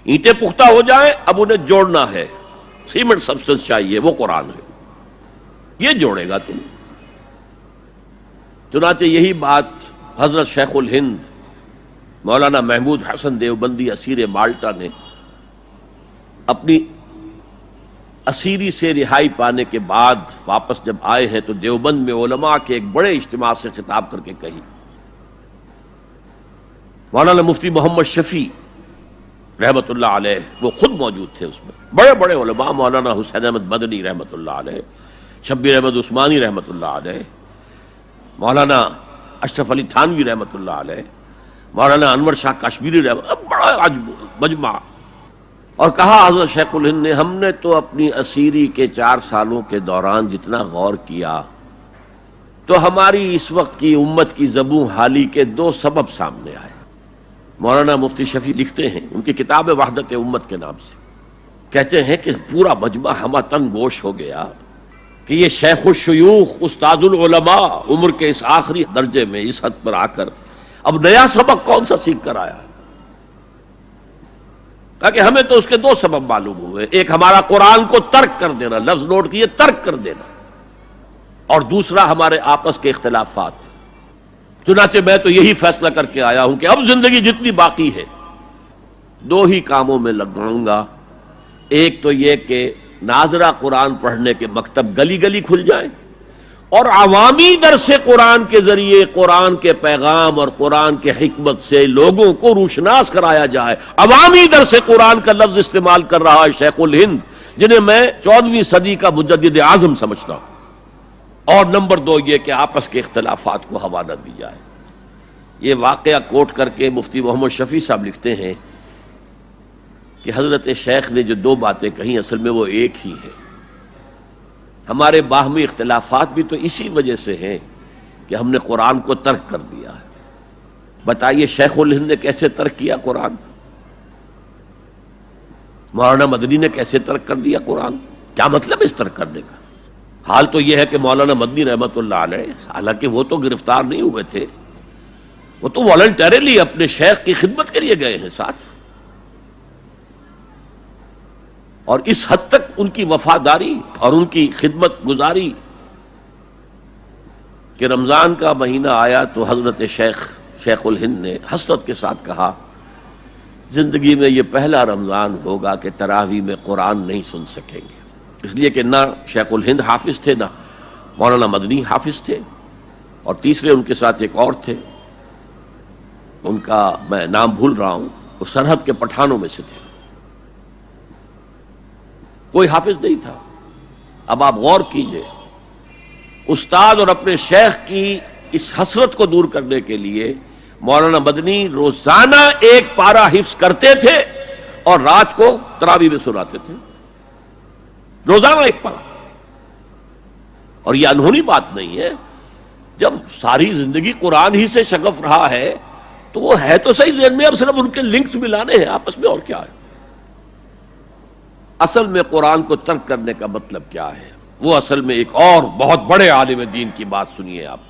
اینٹیں پختہ ہو جائیں، اب انہیں جوڑنا ہے، سیمنٹ سبسٹنس چاہیے، وہ قرآن ہے، یہ جوڑے گا تم۔ چنانچہ یہی بات حضرت شیخ الہند مولانا محمود حسن دیوبندی اسیر مالٹا نے اپنی اسیری سے رہائی پانے کے بعد واپس جب آئے ہیں تو دیوبند میں علماء کے ایک بڑے اجتماع سے خطاب کر کے کہی۔ مولانا مفتی محمد شفیع رحمت اللہ علیہ وہ خود موجود تھے، اس میں بڑے بڑے علماء، مولانا حسین احمد مدنی رحمت اللہ علیہ، شبیر احمد عثمانی رحمت اللہ علیہ، مولانا اشرف علی تھانوی رحمت اللہ علیہ، مولانا انور شاہ کشمیری رحمت، بڑا مجمع، اور کہا حضرت شیخ الہند نے ہم نے تو اپنی اسیری کے 4 سالوں کے دوران جتنا غور کیا تو ہماری اس وقت کی امت کی زبوں حالی کے 2 سبب سامنے آئے۔ مولانا مفتی شفیع لکھتے ہیں ان کی کتاب وحدت امت کے نام سے، کہتے ہیں کہ پورا مجمع ہمہ تن گوش ہو گیا کہ یہ شیخ الشیوخ استاد العلماء عمر کے اس آخری درجے میں اس حد پر آ کر اب نیا سبق کون سا سیکھ کر آیا؟ تاکہ ہمیں تو اس کے 2 سبب معلوم ہوئے، ایک ہمارا قرآن کو ترک کر دینا، لفظ نوٹ کیے، ترک کر دینا، اور دوسرا ہمارے آپس کے اختلافات۔ چنانچہ میں تو یہی فیصلہ کر کے آیا ہوں کہ اب زندگی جتنی باقی ہے 2 ہی کاموں میں لگاؤں گا، ایک تو یہ کہ ناظرہ قرآن پڑھنے کے مکتب گلی گلی کھل جائیں اور عوامی درس قرآن کے ذریعے قرآن کے پیغام اور قرآن کے حکمت سے لوگوں کو روشناس کرایا جائے۔ عوامی درس قرآن کا لفظ استعمال کر رہا ہے شیخ الہند، جنہیں میں 14ویں صدی کا مجدد اعظم سمجھتا ہوں۔ اور نمبر 2 یہ کہ آپس کے اختلافات کو ہوا نہ دی جائے۔ یہ واقعہ کوٹ کر کے مفتی محمد شفیع صاحب لکھتے ہیں کہ حضرت شیخ نے جو 2 باتیں کہیں اصل میں وہ ایک ہی ہے۔ ہمارے باہمی اختلافات بھی تو اسی وجہ سے ہیں کہ ہم نے قرآن کو ترک کر دیا ہے۔ بتائیے شیخ الہند نے کیسے ترک کیا قرآن؟ مولانا مدنی نے کیسے ترک کر دیا قرآن؟ کیا مطلب اس ترک کرنے کا؟ حال تو یہ ہے کہ مولانا مدنی رحمت اللہ علیہ، حالانکہ وہ تو گرفتار نہیں ہوئے تھے، وہ تو والنٹریلی اپنے شیخ کی خدمت کے لیے گئے ہیں ساتھ، اور اس حد تک ان کی وفاداری اور ان کی خدمت گزاری کہ رمضان کا مہینہ آیا تو حضرت شیخ الہند نے حسرت کے ساتھ کہا زندگی میں یہ پہلا رمضان ہوگا کہ تراویح میں قرآن نہیں سن سکیں گے، اس لیے کہ نہ شیخ الہند حافظ تھے، نہ مولانا مدنی حافظ تھے، اور تیسرے ان کے ساتھ ایک اور تھے، ان کا میں نام بھول رہا ہوں، وہ سرحد کے پٹھانوں میں سے تھے، کوئی حافظ نہیں تھا۔ اب آپ غور کیجئے، استاد اور اپنے شیخ کی اس حسرت کو دور کرنے کے لیے مولانا مدنی روزانہ 1 پارہ حفظ کرتے تھے اور رات کو تراویح میں سناتے تھے، روزانہ 1 پارہ۔ اور یہ انہونی بات نہیں ہے، جب ساری زندگی قرآن ہی سے شغف رہا ہے تو وہ ہے تو صحیح ذہن میں، اب صرف ان کے لنکس ملانے ہیں آپس میں، اور کیا ہے۔ اصل میں قرآن کو ترک کرنے کا مطلب کیا ہے؟ وہ اصل میں ایک اور بہت بڑے عالم دین کی بات سنیے آپ،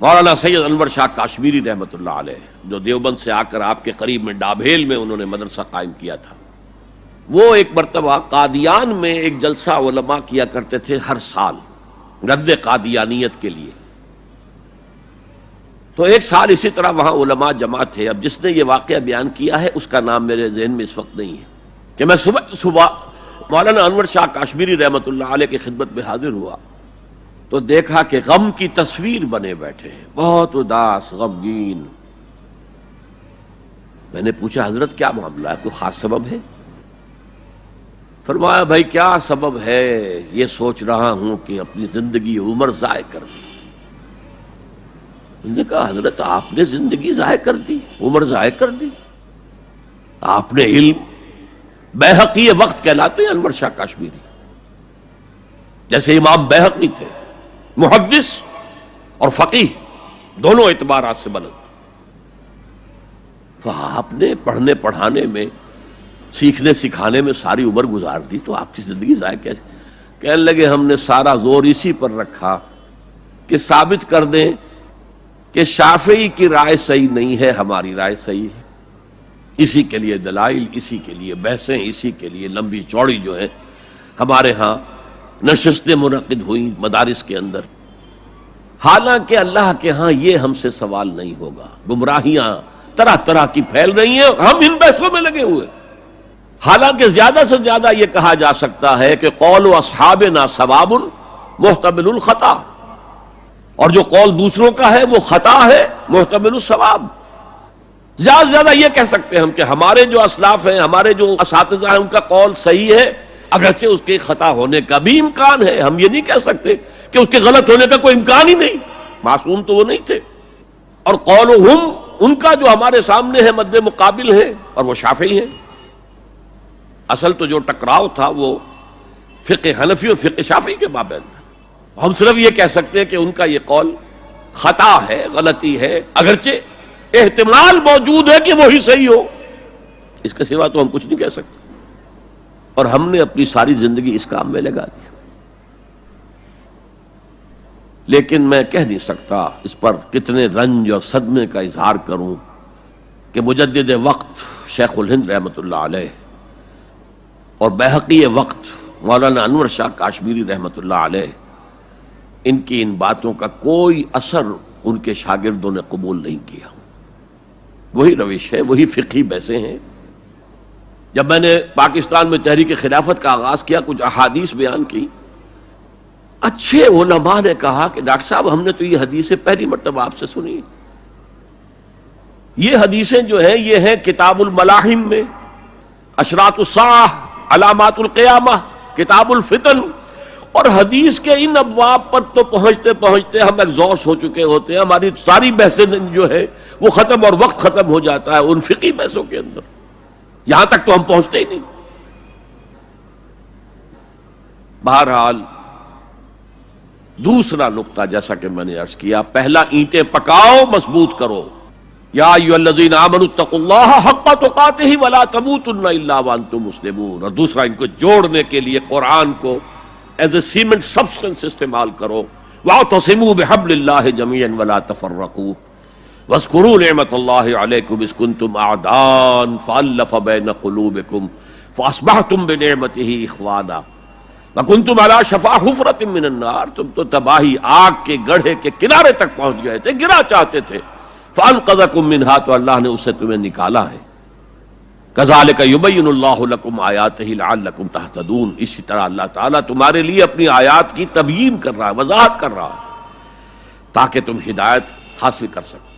مولانا سید انور شاہ کشمیری رحمت اللہ علیہ، جو دیوبند سے آ کر آپ کے قریب میں ڈابھیل میں انہوں نے مدرسہ قائم کیا تھا۔ وہ ایک مرتبہ قادیان میں ایک جلسہ علماء کیا کرتے تھے ہر سال رد قادیانیت کے لیے، تو ایک سال اسی طرح وہاں علماء جمع تھے۔ اب جس نے یہ واقعہ بیان کیا ہے اس کا نام میرے ذہن میں اس وقت نہیں ہے، کہ میں صبح مولانا انور شاہ کشمیری رحمت اللہ علیہ کی خدمت میں حاضر ہوا تو دیکھا کہ غم کی تصویر بنے بیٹھے ہیں، بہت اداس، غمگین۔ میں نے پوچھا حضرت کیا معاملہ ہے، کوئی خاص سبب ہے؟ فرمایا بھائی کیا سبب ہے، یہ سوچ رہا ہوں کہ اپنی زندگی عمر ضائع کر دی۔ میں نے کہا حضرت آپ نے زندگی ضائع کر دی، عمر ضائع کر دی؟ آپ نے علم، بیہقی وقت کہلاتے ہیں انور شاہ کشمیری، جیسے امام بیہقی تھے، محدث اور فقیہ دونوں اعتبارات سے بلند، تو آپ نے پڑھنے پڑھانے میں، سیکھنے سکھانے میں ساری عمر گزار دی، تو آپ کی زندگی ضائع کیسے؟ کہنے لگے ہم نے سارا زور اسی پر رکھا کہ ثابت کر دیں کہ شافعی کی رائے صحیح نہیں ہے، ہماری رائے صحیح ہے۔ اسی کے لیے دلائل، اسی کے لیے بحثیں، اسی کے لیے لمبی چوڑی جو ہے ہمارے ہاں نشستیں منعقد ہوئیں مدارس کے اندر. حالانکہ اللہ کے ہاں یہ ہم سے سوال نہیں ہوگا. گمراہیاں طرح طرح کی پھیل رہی ہیں اور ہم ان بحثوں میں لگے ہوئے. حالانکہ زیادہ سے زیادہ یہ کہا جا سکتا ہے کہ قول اصحابنا ثواب محتمل الخطا، اور جو قول دوسروں کا ہے وہ خطا ہے محتمل الثواب. زیادہ سے زیادہ یہ کہہ سکتے ہیں ہم کہ ہمارے جو اسلاف ہیں، ہمارے جو اساتذہ ہیں، ان کا قول صحیح ہے، اگرچہ اس کے خطا ہونے کا بھی امکان ہے. ہم یہ نہیں کہہ سکتے کہ اس کے غلط ہونے کا کوئی امکان ہی نہیں، معصوم تو وہ نہیں تھے. اور قولہم ان کا جو ہمارے سامنے ہے مد مقابل ہے، اور وہ شافعی ہیں. اصل تو جو ٹکراؤ تھا وہ فقہ حنفی اور فقہ شافعی کے مابین تھا. ہم صرف یہ کہہ سکتے ہیں کہ ان کا یہ قول خطا ہے، غلطی ہے، اگرچہ احتمال موجود ہے کہ وہی صحیح ہو. اس کے سوا تو ہم کچھ نہیں کہہ سکتے. اور ہم نے اپنی ساری زندگی اس کام میں لگا دی. لیکن میں کہہ نہیں سکتا اس پر کتنے رنج اور صدمے کا اظہار کروں کہ مجدد وقت شیخ الہند رحمۃ اللہ علیہ اور بیہقی وقت مولانا انور شاہ کاشمیری رحمۃ اللہ علیہ، ان کی ان باتوں کا کوئی اثر ان کے شاگردوں نے قبول نہیں کیا. وہی روش ہے، وہی فقہی بحثیں ہیں. جب میں نے پاکستان میں تحریک خلافت کا آغاز کیا، کچھ احادیث بیان کی، اچھے علماء نے کہا کہ ڈاکٹر صاحب ہم نے تو یہ حدیثیں پہلی مرتبہ آپ سے سنی. یہ حدیثیں جو ہیں یہ ہیں کتاب الملاحم میں، اشراط الساعہ، علامات القیامہ، کتاب الفتن. اور حدیث کے ان ابواب پر تو پہنچتے پہنچتے ہم ایگزاسٹ ہو چکے ہوتے ہیں. ہماری ساری بحثیں جو ہے وہ ختم، اور وقت ختم ہو جاتا ہے ان فقہی بحثوں کے اندر. یہاں تک تو ہم پہنچتے ہی نہیں. بہرحال دوسرا نقطہ جیسا کہ میں نے عرض کیا، پہلا اینٹیں پکاؤ، مضبوط کرو. یا ایھا الذین آمنوا اتقوا اللہ حق تقاتہ ولا تموتن الا وانتم مسلمون. اور دوسرا ان کو جوڑنے کے لیے قرآن کو ایز اے سیمنٹ سبسٹنس استعمال کرو. واعتصموا بحبل اللہ جميعا ولا تفرقوا واذکروا نعمت اللہ علیکم اذ کنتم اعداء فالف بین قلوبکم فاصبحتم بنعمتہ اخوانا وکنتم علی شفا حفرۃ من النار. تم تو تباہی آگ کے گڑھے کے کنارے تک پہنچ گئے تھے، گرا چاہتے تھے. فانقذکم منہا، تو اللہ نے اس سے تمہیں نکالا ہے. کذالک یبین اللہ لکم آیاتہ لعلکم تہتدون. اسی طرح اللہ تعالیٰ تمہارے لیے اپنی آیات کی تبیین کر رہا ہے، وضاحت کر رہا ہے، تاکہ تم ہدایت حاصل کر سکو.